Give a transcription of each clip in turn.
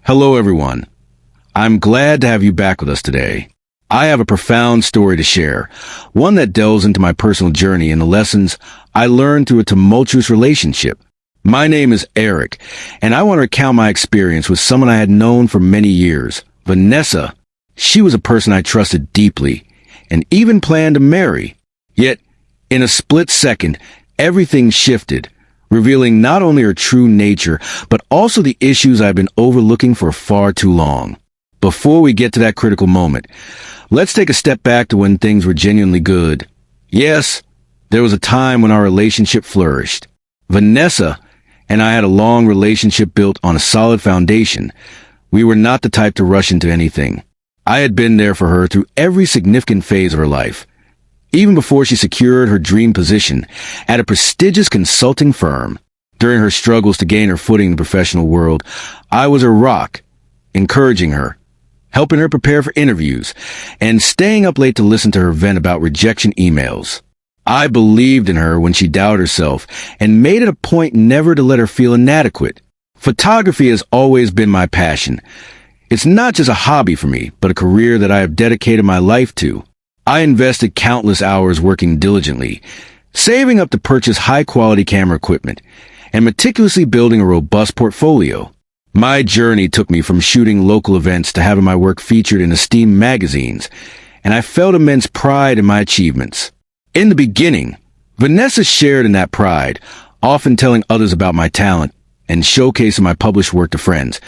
Hello, everyone. I'm glad to have you back with us today. I have a profound story to share, one that delves into my personal journey and the lessons I learned through a tumultuous relationship. My name is Eric, and I want to recount my experience with someone I had known for many years, Vanessa. She was a person I trusted deeply and even planned to marry. Yet, in a split second, everything shifted, revealing not only her true nature, but also the issues I've been overlooking for far too long. Before we get to that critical moment, let's take a step back to when things were genuinely good. Yes, there was a time when our relationship flourished. Vanessa and I had a long relationship built on a solid foundation. We were not the type to rush into anything. I had been there for her through every significant phase of her life. Even before she secured her dream position at a prestigious consulting firm. During her struggles to gain her footing in the professional world, I was her rock, encouraging her, helping her prepare for interviews, and staying up late to listen to her vent about rejection emails. I believed in her when she doubted herself and made it a point never to let her feel inadequate. Photography has always been my passion. It's not just a hobby for me, but a career that I have dedicated my life to. I invested countless hours working diligently, saving up to purchase high-quality camera equipment, and meticulously building a robust portfolio. My journey took me from shooting local events to having my work featured in esteemed magazines, and I felt immense pride in my achievements. In the beginning, Vanessa shared in that pride, often telling others about my talent and showcasing my published work to friends,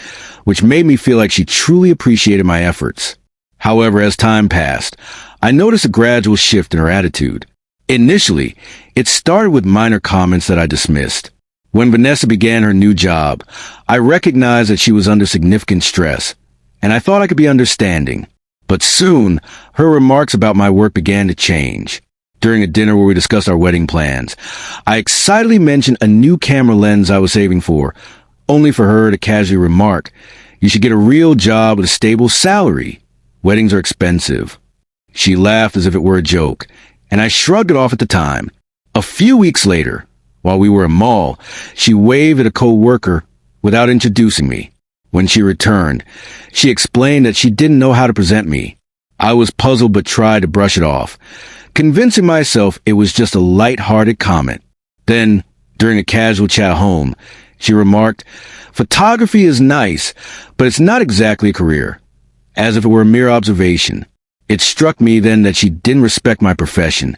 which made me feel like she truly appreciated my efforts. However, as time passed, I noticed a gradual shift in her attitude. Initially, it started with minor comments that I dismissed. When Vanessa began her new job, I recognized that she was under significant stress, and I thought I could be understanding. But soon, her remarks about my work began to change. During a dinner where we discussed our wedding plans, I excitedly mentioned a new camera lens I was saving for, only for her to casually remark, "You should get a real job with a stable salary. Weddings are expensive." She laughed as if it were a joke, and I shrugged it off at the time. A few weeks later, while we were at a mall, she waved at a co-worker without introducing me. When she returned, she explained that she didn't know how to present me. I was puzzled but tried to brush it off, convincing myself it was just a light-hearted comment. Then, during a casual chat home, she remarked, "Photography is nice, but it's not exactly a career," as if it were a mere observation. It struck me then that she didn't respect my profession.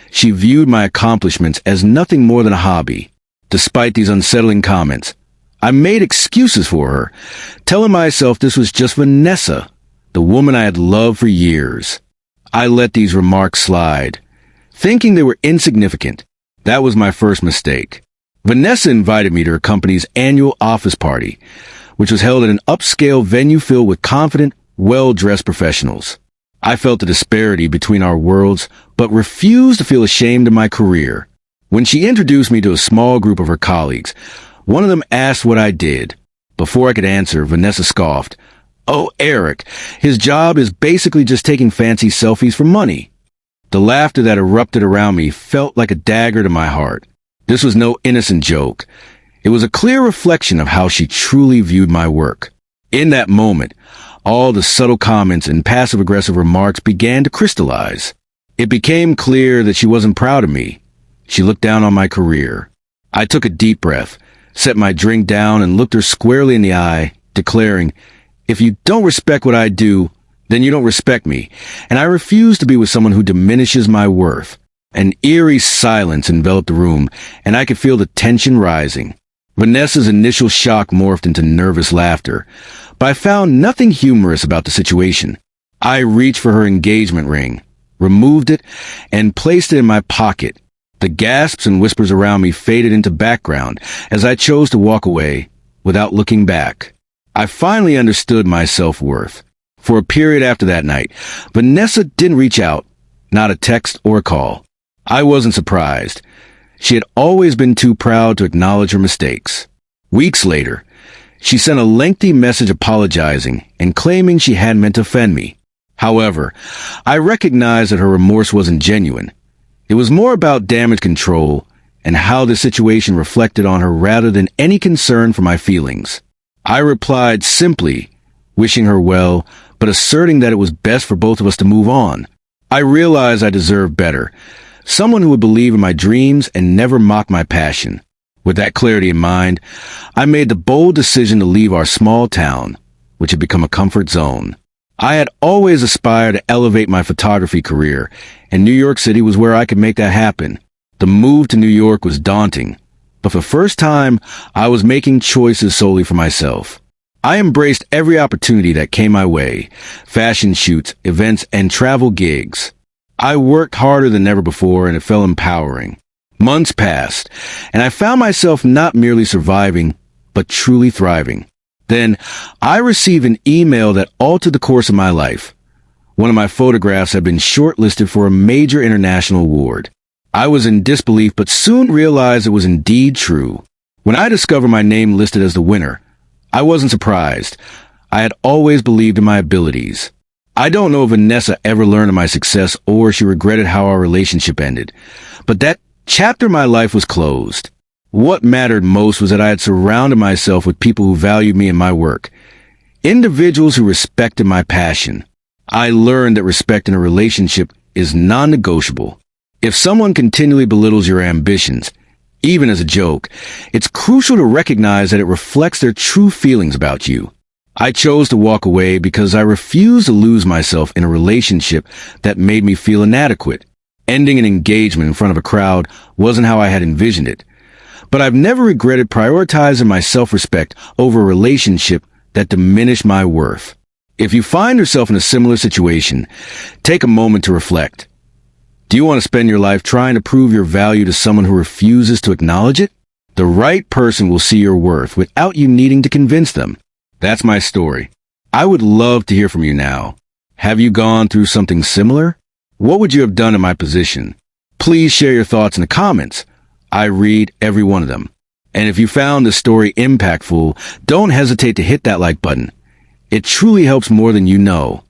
She viewed my accomplishments as nothing more than a hobby. Despite these unsettling comments, I made excuses for her, telling myself this was just Vanessa, the woman I had loved for years. I let these remarks slide, thinking they were insignificant. That was my first mistake. Vanessa invited me to her company's annual office party, which was held at an upscale venue filled with confident, well-dressed professionals. I felt the disparity between our worlds, but refused to feel ashamed of my career. When she introduced me to a small group of her colleagues, one of them asked what I did. Before I could answer, Vanessa scoffed, "Oh, Eric, his job is basically just taking fancy selfies for money." The laughter that erupted around me felt like a dagger to my heart. This was no innocent joke. It was a clear reflection of how she truly viewed my work. In that moment, all the subtle comments and passive-aggressive remarks began to crystallize. It became clear that she wasn't proud of me. She looked down on my career. I took a deep breath, set my drink down, and looked her squarely in the eye, declaring, "If you don't respect what I do, then you don't respect me, and I refuse to be with someone who diminishes my worth." An eerie silence enveloped the room, and I could feel the tension rising. Vanessa's initial shock morphed into nervous laughter, but I found nothing humorous about the situation. I reached for her engagement ring, removed it, and placed it in my pocket. The gasps and whispers around me faded into background as I chose to walk away without looking back. I finally understood my self-worth. For a period after that night, Vanessa didn't reach out, not a text or a call. I wasn't surprised. She had always been too proud to acknowledge her mistakes. Weeks later, she sent a lengthy message apologizing and claiming she hadn't meant to offend me. However, I recognized that her remorse wasn't genuine. It was more about damage control and how the situation reflected on her rather than any concern for my feelings. I replied simply, wishing her well, but asserting that it was best for both of us to move on. I realized I deserved better. Someone who would believe in my dreams and never mock my passion. With that clarity in mind, I made the bold decision to leave our small town, which had become a comfort zone. I had always aspired to elevate my photography career, and New York City was where I could make that happen. The move to New York was daunting, but for the first time, I was making choices solely for myself. I embraced every opportunity that came my way: fashion shoots, events, and travel gigs. I worked harder than ever before, and it felt empowering. Months passed, and I found myself not merely surviving, but truly thriving. Then, I received an email that altered the course of my life. One of my photographs had been shortlisted for a major international award. I was in disbelief, but soon realized it was indeed true. When I discovered my name listed as the winner, I wasn't surprised. I had always believed in my abilities. I don't know if Vanessa ever learned of my success or she regretted how our relationship ended, but that chapter of my life was closed. What mattered most was that I had surrounded myself with people who valued me and my work, individuals who respected my passion. I learned that respect in a relationship is non-negotiable. If someone continually belittles your ambitions, even as a joke, it's crucial to recognize that it reflects their true feelings about you. I chose to walk away because I refused to lose myself in a relationship that made me feel inadequate. Ending an engagement in front of a crowd wasn't how I had envisioned it. But I've never regretted prioritizing my self-respect over a relationship that diminished my worth. If you find yourself in a similar situation, take a moment to reflect. Do you want to spend your life trying to prove your value to someone who refuses to acknowledge it? The right person will see your worth without you needing to convince them. That's my story. I would love to hear from you now. Have you gone through something similar? What would you have done in my position? Please share your thoughts in the comments. I read every one of them. And if you found this story impactful, don't hesitate to hit that like button. It truly helps more than you know.